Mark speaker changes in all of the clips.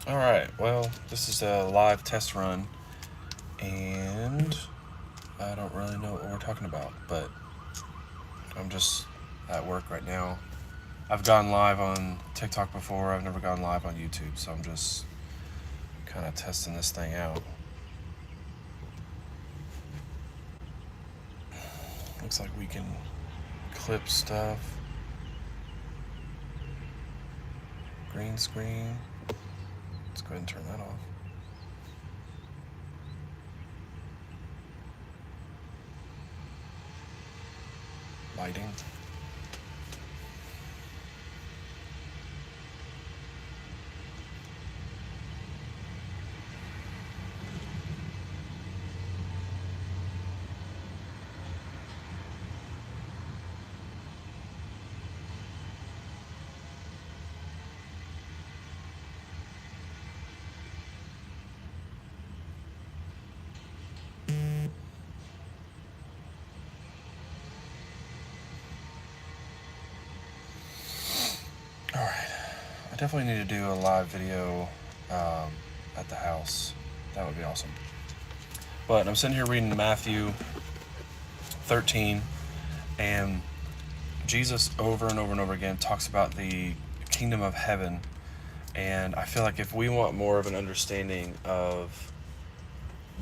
Speaker 1: Alright, well, this is a live test run, and I don't really know what we're talking about, but I'm just at work right now. I've gone live on TikTok before, I've never gone live on YouTube, so I'm just kind of testing this thing out. Looks like we can clip stuff. Green screen. Let's go ahead and turn that off. Lighting. Alright, I definitely need to do a live video at the house. That would be awesome. But I'm sitting here reading Matthew 13, and Jesus over and over and over again talks about the kingdom of heaven. And I feel like if we want more of an understanding of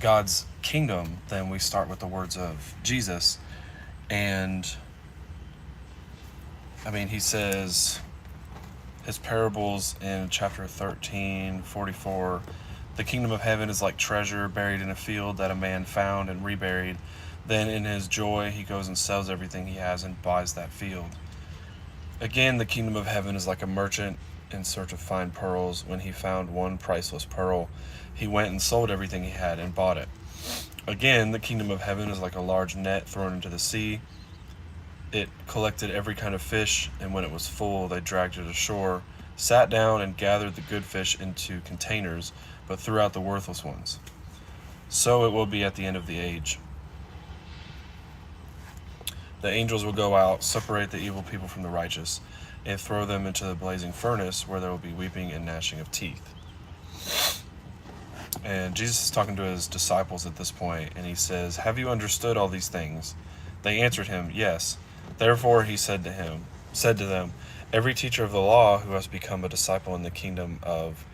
Speaker 1: God's kingdom, then we start with the words of Jesus. And I mean, he says his parables in chapter 13:44, the kingdom of heaven is like treasure buried in a field that a man found and reburied. Then in his joy, he goes and sells everything he has and buys that field. Again, the kingdom of heaven is like a merchant in search of fine pearls. When he found one priceless pearl, he went and sold everything he had and bought it. Again, the kingdom of heaven is like a large net thrown into the sea. It collected every kind of fish, and when it was full, they dragged it ashore, sat down, and gathered the good fish into containers, but threw out the worthless ones. So it will be at the end of the age. The angels will go out, separate the evil people from the righteous, and throw them into the blazing furnace, where there will be weeping and gnashing of teeth. And Jesus is talking to his disciples at this point, and he says, "Have you understood all these things?" They answered him, "Yes." Therefore he said to them, "Every teacher of the law who has become a disciple in the kingdom of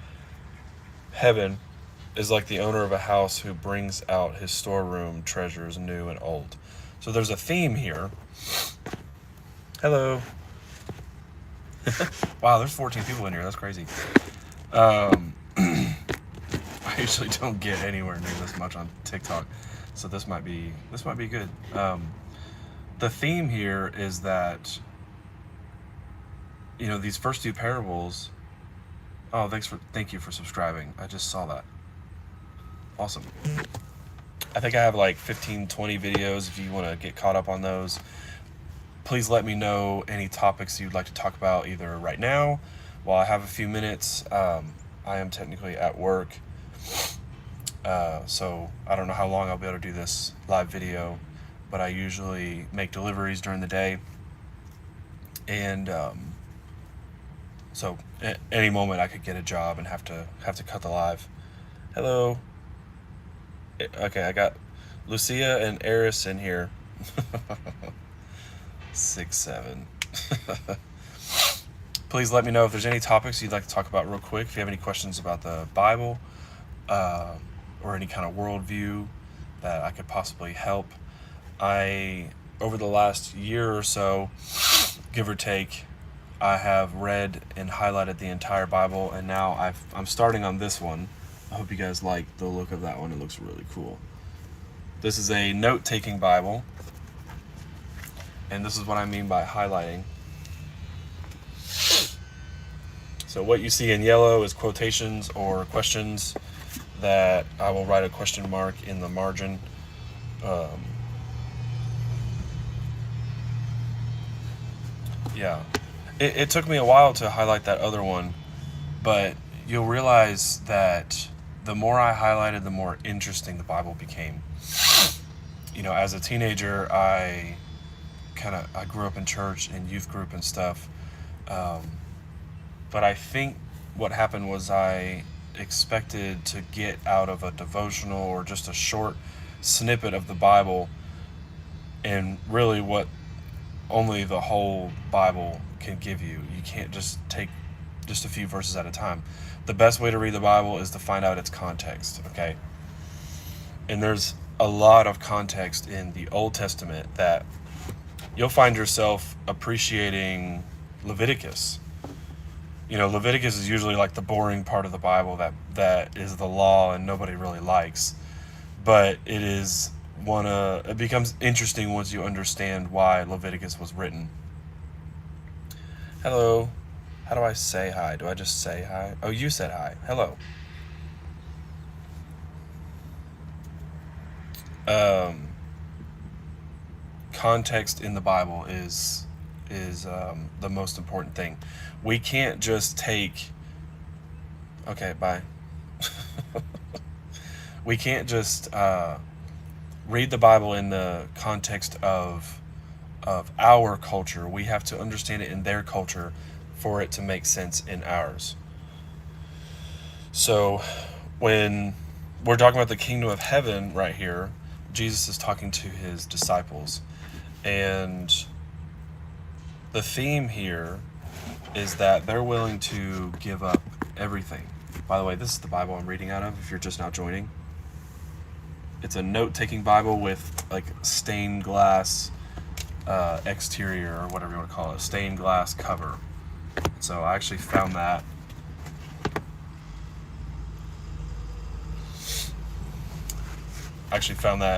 Speaker 1: heaven is like the owner of a house who brings out his storeroom treasures new and old." So there's a theme here. Hello. Wow, there's 14 people in here. That's crazy. I usually don't get anywhere near this much on TikTok, so this might be good. The theme here is that, these first two parables. Oh, thank you for subscribing. I just saw that. Awesome. I think I have like 15, 20 videos. If you want to get caught up on those, please let me know any topics you'd like to talk about either right now, while I have a few minutes. I am technically at work, so I don't know how long I'll be able to do this live video, but I usually make deliveries during the day, and so at any moment I could get a job and have to cut the live. Hello. Okay, I got Lucia and Eris in here. 6-7. Please let me know if there's any topics you'd like to talk about real quick. If you have any questions about the Bible, or any kind of worldview that I could possibly help. Over the last year or so, give or take, I have read and highlighted the entire Bible, and now I'm starting on this one. I hope you guys like the look of that one. It looks really cool. This is a note-taking Bible, and this is what I mean by highlighting. So what you see in yellow is quotations or questions that I will write a question mark in the margin. It took me a while to highlight that other one, but you'll realize that the more I highlighted, the more interesting the Bible became. As a teenager, I grew up in church and youth group and stuff, but I think what happened was I expected to get out of a devotional or just a short snippet of the Bible, and really what only the whole Bible can give you. You can't just take just a few verses at a time. The best way to read the Bible is to find out its context, okay? And there's a lot of context in the Old Testament that you'll find yourself appreciating Leviticus. You know, Leviticus is usually like the boring part of the Bible that is the law and nobody really likes. But it becomes interesting once you understand why Leviticus was written. Hello. How do I say hi? Do I just say hi? Oh, you said hi. Hello. Context in the Bible is the most important thing. We can't just take. Okay, bye. We can't just read the Bible in the context of our culture. We have to understand it in their culture for it to make sense in ours. So when we're talking about the kingdom of heaven right here, Jesus is talking to his disciples. And the theme here is that they're willing to give up everything. By the way, this is the Bible I'm reading out of, if you're just now joining. It's a note-taking Bible with like stained glass exterior, or whatever you want to call it, stained glass cover. So I actually found that.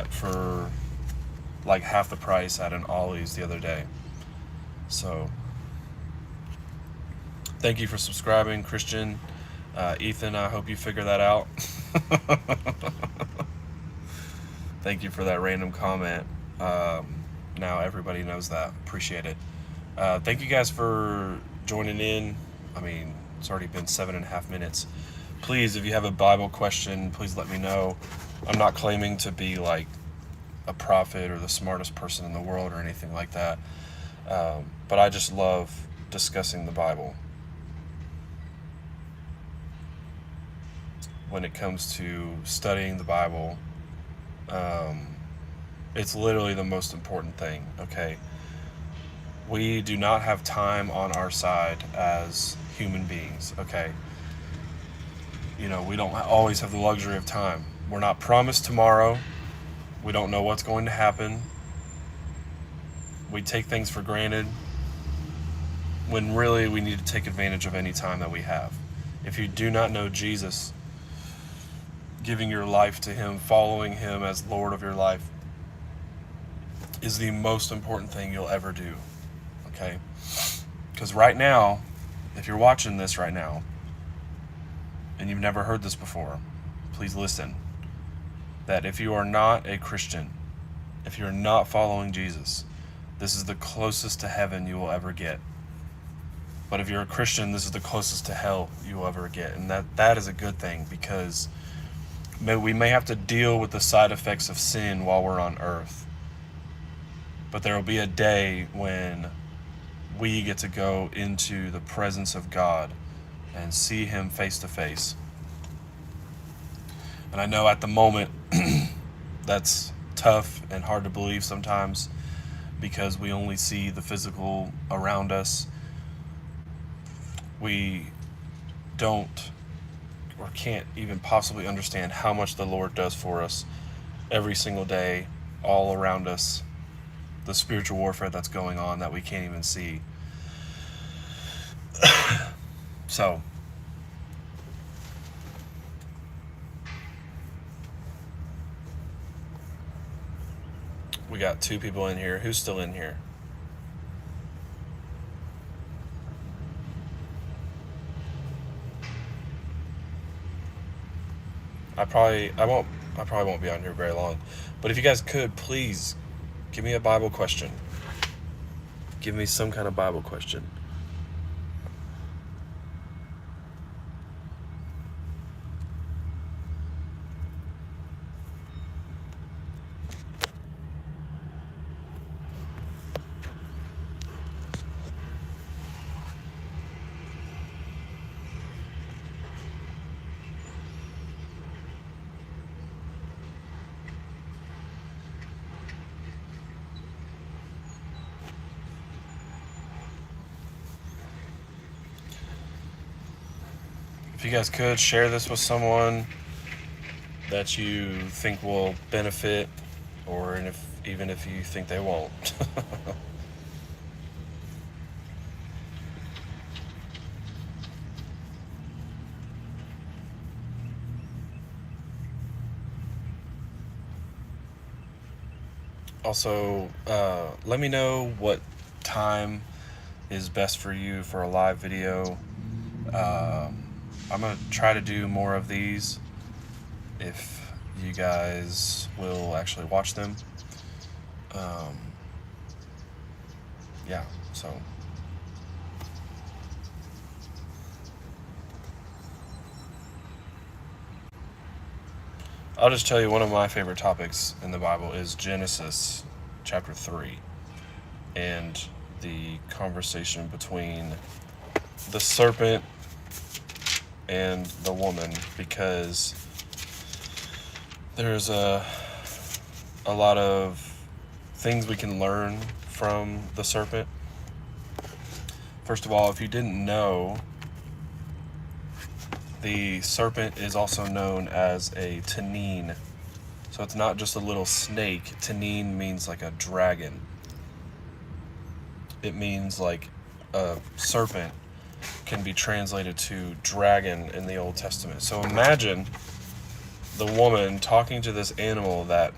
Speaker 1: For like half the price at an Ollie's the other day. So thank you for subscribing, Christian. Ethan, I hope you figure that out. Thank you for that random comment. Now everybody knows that. Appreciate it. Thank you guys for joining in. I mean, it's already been 7.5 minutes. Please, if you have a Bible question, please let me know. I'm not claiming to be like a prophet or the smartest person in the world or anything like that. But I just love discussing the Bible. When it comes to studying the Bible, it's literally the most important thing, okay? We do not have time on our side as human beings, okay? You know, we don't always have the luxury of time. We're not promised tomorrow. We don't know what's going to happen. We take things for granted when really we need to take advantage of any time that we have. If you do not know Jesus, giving your life to him, following him as Lord of your life is the most important thing you'll ever do, okay? Because right now, if you're watching this right now, and you've never heard this before, please listen. That if you are not a Christian, if you're not following Jesus, this is the closest to heaven you will ever get. But if you're a Christian, this is the closest to hell you will ever get. And that is a good thing, because we may have to deal with the side effects of sin while we're on earth. But there will be a day when we get to go into the presence of God and see him face to face. And I know at the moment that's tough and hard to believe sometimes, because we only see the physical around us. We don't or can't even possibly understand how much the Lord does for us every single day, all around us. The spiritual warfare that's going on that we can't even see. So, we got 2 people in here. Who's still in here? I probably won't be on here very long. But if you guys could, please give me a Bible question. Give me some kind of Bible question. if you guys could share this with someone that you think will benefit, or even if you think they won't. Also, let me know what time is best for you for a live video. I'm going to try to do more of these if you guys will actually watch them. Yeah, so. I'll just tell you, one of my favorite topics in the Bible is Genesis chapter 3 and the conversation between the serpent and the woman, because there's a lot of things we can learn from the serpent. First of all, if you didn't know, the serpent is also known as a tannin. So it's not just a little snake. Tannin means like a dragon. It means like a serpent can be translated to dragon in the Old Testament. So imagine the woman talking to this animal that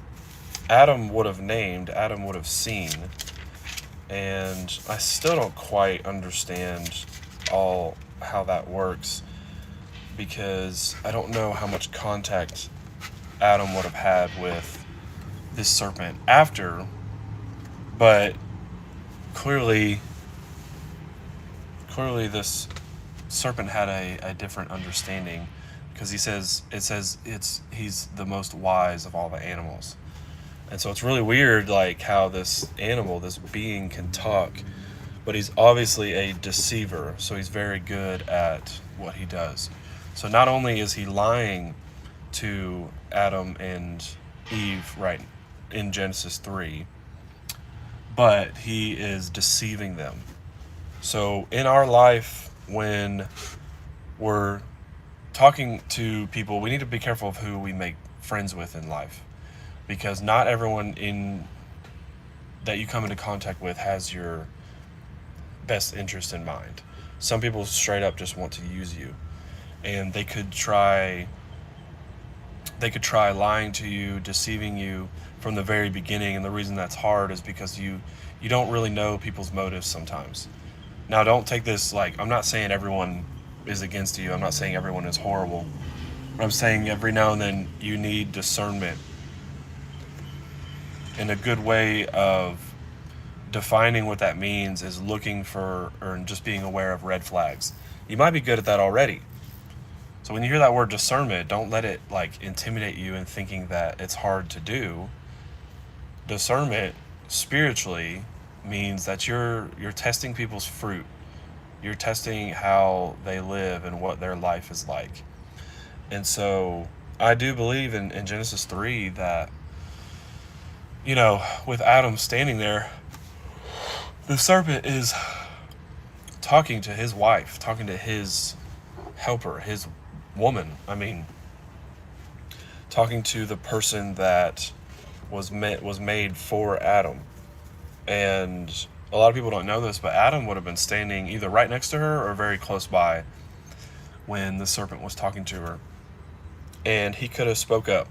Speaker 1: Adam would have named, Adam would have seen. And I still don't quite understand how that works, because I don't know how much contact Adam would have had with this serpent after, but clearly this serpent had a different understanding, because he's the most wise of all the animals. And so it's really weird, like, how this animal, this being, can talk, but he's obviously a deceiver, so he's very good at what he does. So not only is he lying to Adam and Eve right in Genesis 3, but he is deceiving them. So in our life, when we're talking to people, we need to be careful of who we make friends with in life, because not everyone that you come into contact with has your best interest in mind. Some people straight up just want to use you, and they could try lying to you, deceiving you from the very beginning. And the reason that's hard is because you don't really know people's motives sometimes. Now, don't take this like, I'm not saying everyone is against you. I'm not saying everyone is horrible. I'm saying every now and then you need discernment. And a good way of defining what that means is looking for, or just being aware of red flags. You might be good at that already. So when you hear that word discernment, don't let it like intimidate you in thinking that it's hard to do. Discernment spiritually means that you're testing people's fruit. You're testing how they live and what their life is like. And so I do believe in Genesis 3 that, with Adam standing there, the serpent is talking to his wife, talking to his helper, his woman. I mean, talking to the person that was made for Adam. And a lot of people don't know this, but Adam would have been standing either right next to her or very close by when the serpent was talking to her, and he could have spoke up.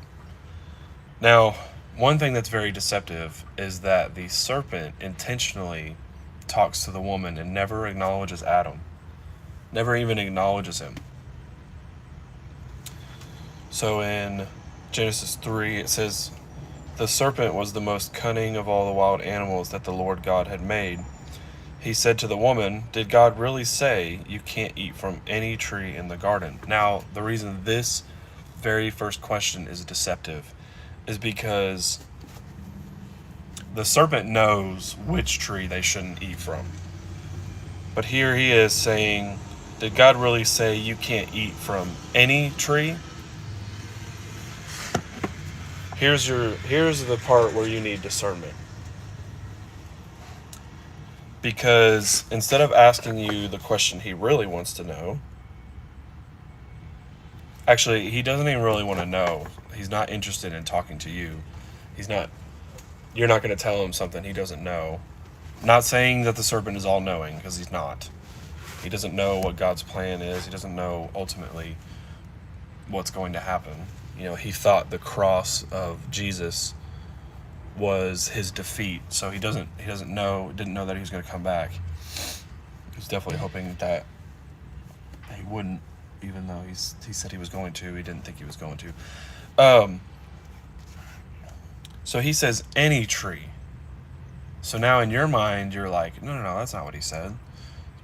Speaker 1: Now, one thing that's very deceptive is that the serpent intentionally talks to the woman and never acknowledges Adam, never even acknowledges him. So in Genesis 3, it says, "The serpent was the most cunning of all the wild animals that the Lord God had made. He said to the woman, 'Did God really say you can't eat from any tree in the garden?'" Now, the reason this very first question is deceptive is because the serpent knows which tree they shouldn't eat from. But here he is saying, did God really say you can't eat from any tree? Here's the part where you need discernment. Because instead of asking you the question he really wants to know, Actually, he doesn't even really want to know. He's not interested in talking to you. He's not. You're not going to tell him something he doesn't know. Not saying that the serpent is all knowing, because he's not. He doesn't know what God's plan is. He doesn't know ultimately what's going to happen. He thought the cross of Jesus was his defeat, so he didn't know that he was going to come back. He's definitely hoping that he wouldn't, even though he said he was going to. He didn't think he was going to. So he says any tree. So now in your mind, you're like, no, that's not what he said.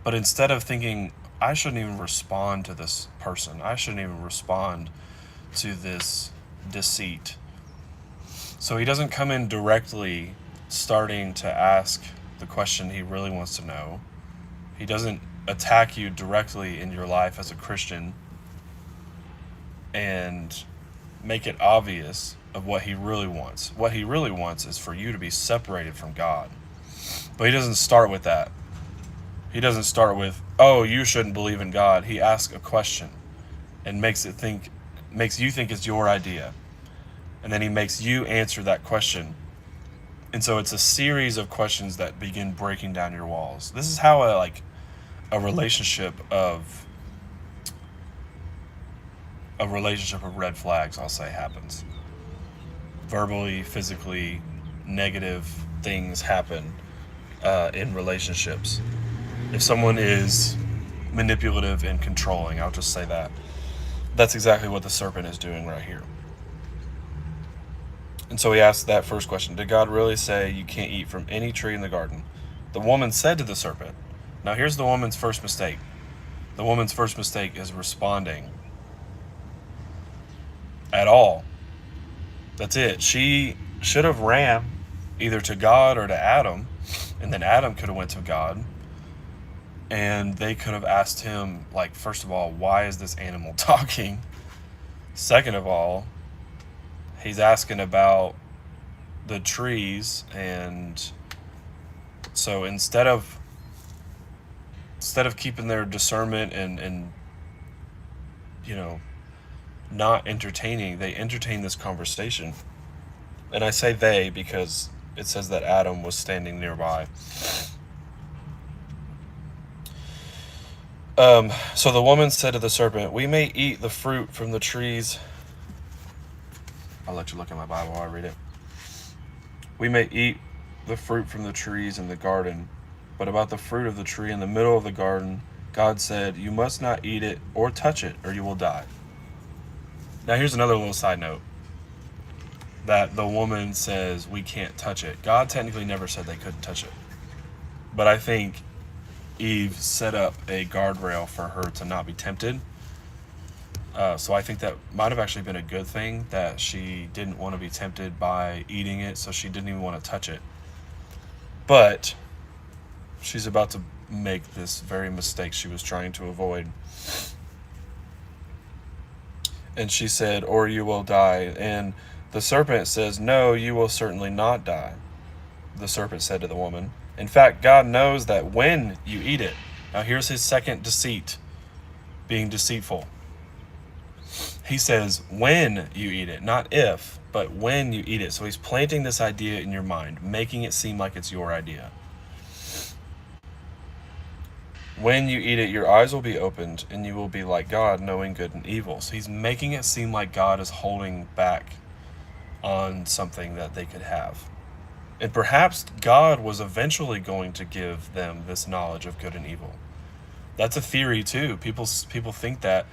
Speaker 1: But instead of thinking, I shouldn't even respond to this person, I shouldn't even respond to this deceit. So he doesn't come in directly starting to ask the question he really wants to know. He doesn't attack you directly in your life as a Christian and make it obvious of what he really wants. What he really wants is for you to be separated from God. But he doesn't start with that. He doesn't start with, oh, you shouldn't believe in God. He asks a question and makes you think it's your idea. And then he makes you answer that question. And so it's a series of questions that begin breaking down your walls. This is how a relationship of red flags, I'll say, happens. Verbally, physically, negative things happen in relationships. If someone is manipulative and controlling, I'll just say that. That's exactly what the serpent is doing right here. And so he asks that first question, did God really say you can't eat from any tree in the garden? The woman said to the serpent. Now here's the woman's first mistake. The woman's first mistake is responding at all. That's it. She should have ran either to God or to Adam, and then Adam could have went to God, and they could have asked him, first of all, why is this animal talking? Second of all, he's asking about the trees, and so instead of keeping their discernment and not entertaining, they entertain this conversation. And I say they because it says that Adam was standing nearby. So the woman said to the serpent, we may eat the fruit from the trees. I'll let you look at my Bible while I read it. We may eat the fruit from the trees in the garden, but about the fruit of the tree in the middle of the garden, God said, you must not eat it or touch it, or you will die. Now here's another little side note. That the woman says we can't touch it. God technically never said they couldn't touch it. But I think Eve set up a guardrail for her to not be tempted. So I think that might have actually been a good thing, that she didn't want to be tempted by eating it, so she didn't even want to touch it. But she's about to make this very mistake she was trying to avoid. And she said, or you will die. And the serpent says, no, you will certainly not die. The serpent said to the woman, in fact, God knows that when you eat it. Now here's his second deceit, being deceitful. He says, when you eat it, not if, but when you eat it. So he's planting this idea in your mind, making it seem like it's your idea. When you eat it, your eyes will be opened, and you will be like God, knowing good and evil. So he's making it seem like God is holding back on something that they could have. And perhaps God was eventually going to give them this knowledge of good and evil. That's a theory too. People think that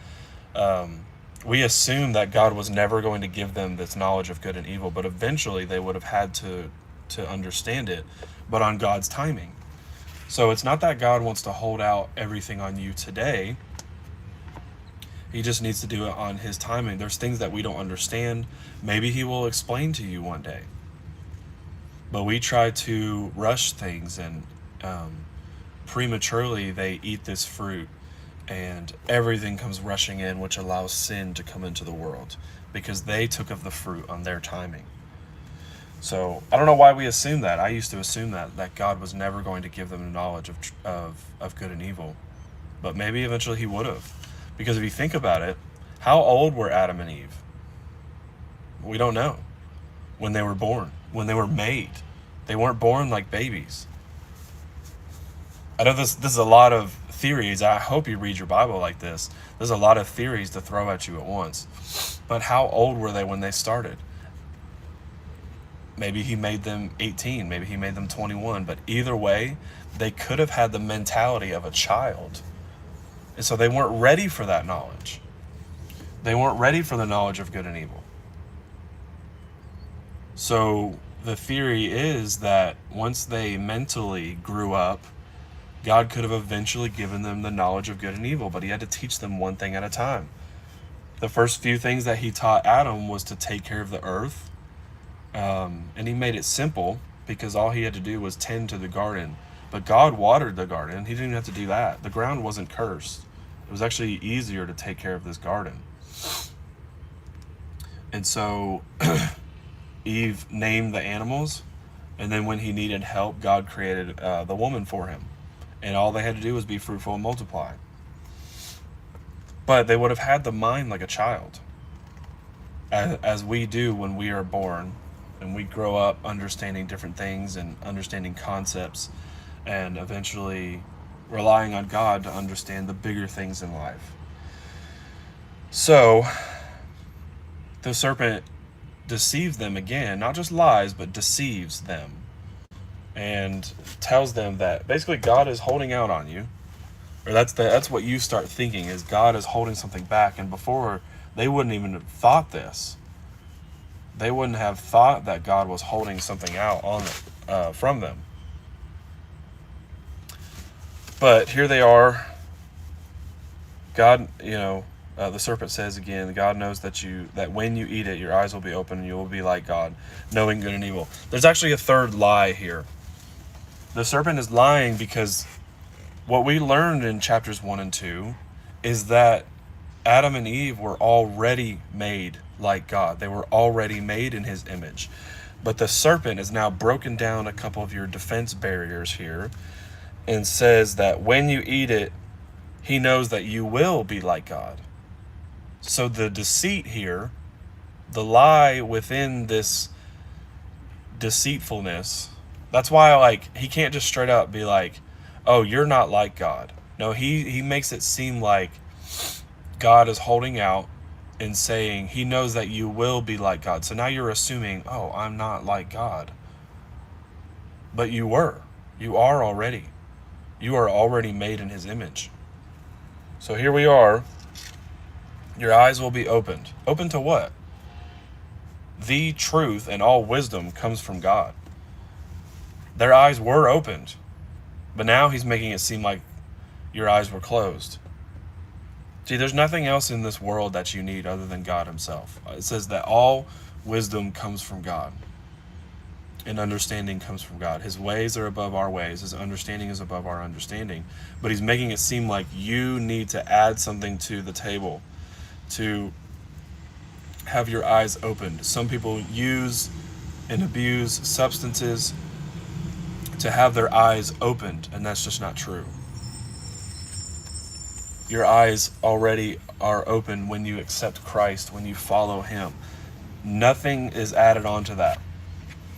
Speaker 1: we assume that God was never going to give them this knowledge of good and evil, but eventually they would have had to understand it, but on God's timing. So it's not that God wants to hold out everything on you today. He just needs to do it on his timing. There's things that we don't understand. Maybe he will explain to you one day. But we try to rush things, and prematurely they eat this fruit, and everything comes rushing in, which allows sin to come into the world because they took of the fruit on their timing. So I don't know why we assume that. I used to assume that God was never going to give them the knowledge of good and evil. But maybe eventually he would have. Because if you think about it, How old were Adam and Eve? We don't know. When they were born, when they were made. They weren't born like babies. I know this is a lot of theories. I hope you read your Bible like this. There's a lot of theories to throw at you at once. But how old were they when they started? Maybe he made them 18, maybe he made them 21, but either way, they could have had the mentality of a child. And so they weren't ready for that knowledge. They weren't ready for the knowledge of good and evil. So the theory is that once they mentally grew up, God could have eventually given them the knowledge of good and evil, but he had to teach them one thing at a time. The first few things that he taught Adam was to take care of the earth. And he made it simple because all he had to do was tend to the garden. But God watered the garden. He didn't even have to do that. The ground wasn't cursed. It was actually easier to take care of this garden. And so Eve named the animals. And then when he needed help, God created the woman for him. And all they had to do was be fruitful and multiply. But they would have had the mind like a child, as we do when we are born and we grow up understanding different things and understanding concepts and eventually relying on God to understand the bigger things in life. So the serpent deceives them again, not just lies, but deceives them and tells them that basically God is holding out on you. Or that's what you start thinking, is God is holding something back. And before, they wouldn't even have thought this. They wouldn't have thought that God was holding something out on them, from them. But here they are. God, the serpent says again, God knows that when you eat it, your eyes will be open and you will be like God, knowing good and evil. There's actually a third lie here. The serpent is lying because what we learned in chapters 1 and 2 is that Adam and Eve were already made like God. They were already made in his image. But the serpent has now broken down a couple of your defense barriers here and says that when you eat it, he knows that you will be like God. So the deceit here, the lie within this deceitfulness, that's why he can't just straight up be like, oh, you're not like God. No, he makes it seem like God is holding out and saying he knows that you will be like God. So now you're assuming, oh, I'm not like God. But you were. You are already. You are already made in his image. So here we are. Your eyes will be opened. Open to what? The truth and all wisdom comes from God. Their eyes were opened. But now he's making it seem like your eyes were closed. See, there's nothing else in this world that you need other than God himself. It says that all wisdom comes from God. And understanding comes from God. His ways are above our ways. His understanding is above our understanding. But he's making it seem like you need to add something to the table to have your eyes opened. Some people use and abuse substances to have their eyes opened, and that's just not true. Your eyes already are open when you accept Christ, when you follow him. Nothing is added onto that.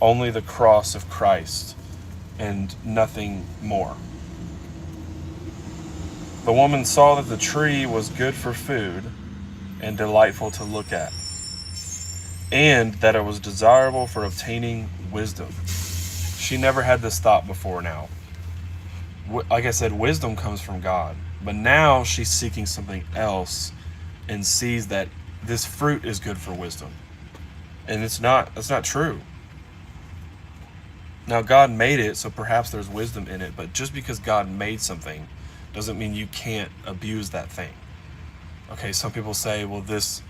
Speaker 1: Only the cross of Christ and nothing more. The woman saw that the tree was good for food and delightful to look at, and that it was desirable for obtaining wisdom. She never had this thought before now. Like I said, wisdom comes from God. But now she's seeking something else and sees that this fruit is good for wisdom. And that's not true. Now God made it, so perhaps there's wisdom in it, but just because God made something doesn't mean you can't abuse that thing. Okay, some people say, well, this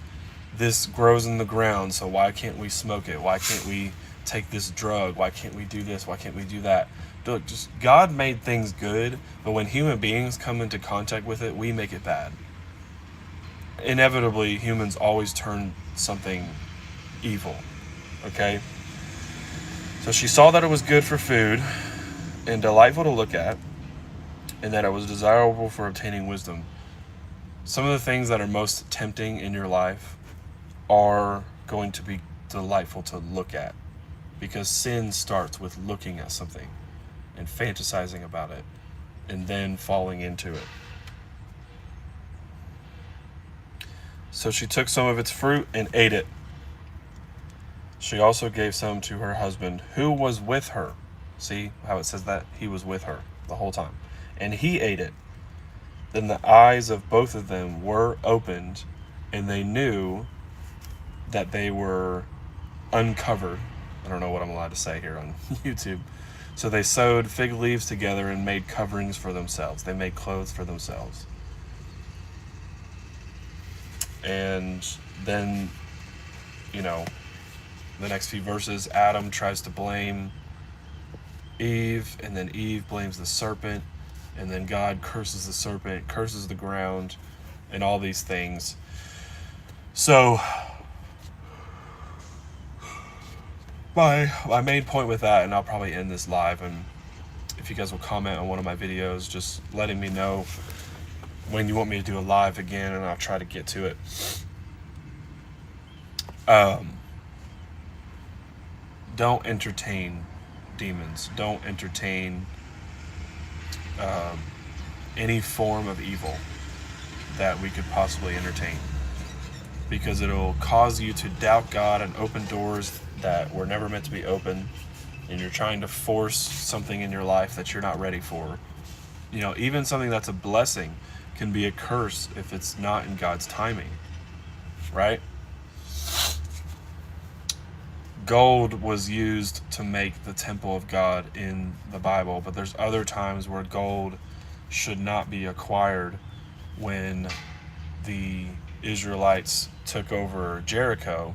Speaker 1: grows in the ground, so why can't we smoke it? Why can't we take this drug? Why can't we do this? Why can't we do that? Look, just God made things good, but when human beings come into contact with it, we make it bad. Inevitably, humans always turn something evil. Okay? So she saw that it was good for food and delightful to look at, and that it was desirable for obtaining wisdom. Some of the things that are most tempting in your life are going to be delightful to look at, because sin starts with looking at something and fantasizing about it and then falling into it. So she took some of its fruit and ate it. She also gave some to her husband, who was with her. See how it says that? He was with her the whole time. And he ate it. Then the eyes of both of them were opened, and they knew that they were uncovered. I don't know what I'm allowed to say here on YouTube. So they sewed fig leaves together and made coverings for themselves. They made clothes for themselves. And then, the next few verses, Adam tries to blame Eve, and then Eve blames the serpent, and then God curses the serpent, curses the ground, and all these things. So my main point with that, and I'll probably end this live, and if you guys will comment on one of my videos, just letting me know when you want me to do a live again, and I'll try to get to it. Don't entertain demons. Don't entertain any form of evil that we could possibly entertain, because it'll cause you to doubt God and open doors that were never meant to be open, and you're trying to force something in your life that you're not ready for. Even something that's a blessing can be a curse if it's not in God's timing, right? Gold was used to make the temple of God in the Bible, but there's other times where gold should not be acquired. When the Israelites took over Jericho,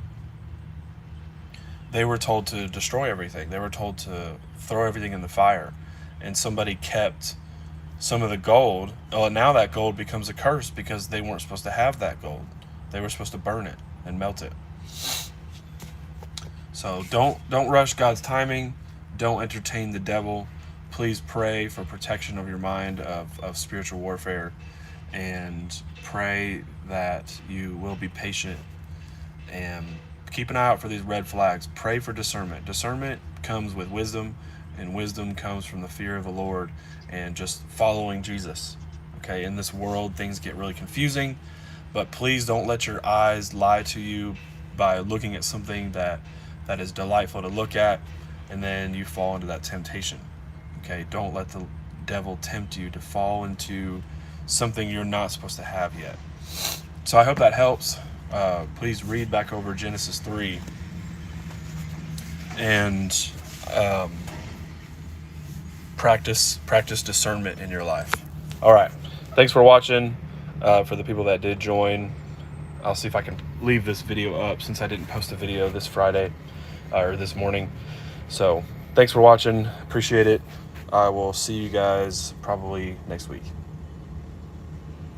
Speaker 1: they were told to destroy everything. They were told to throw everything in the fire, and somebody kept some of the gold. Well, now that gold becomes a curse because they weren't supposed to have that gold. They were supposed to burn it and melt it. So don't rush God's timing. Don't entertain the devil. Please pray for protection of your mind of spiritual warfare, and pray that you will be patient and keep an eye out for these red flags. Pray for discernment. Discernment comes with wisdom, and wisdom comes from the fear of the Lord and just following Jesus. Okay, in this world, things get really confusing, but please don't let your eyes lie to you by looking at something that is delightful to look at, and then you fall into that temptation. Okay, don't let the devil tempt you to fall into something you're not supposed to have yet. So I hope that helps. Please read back over Genesis 3 and practice discernment in your life. All right, thanks for watching. For the people that did join, I'll see if I can leave this video up, since I didn't post a video this Friday or this morning. So thanks for watching. Appreciate it. I will see you guys probably next week.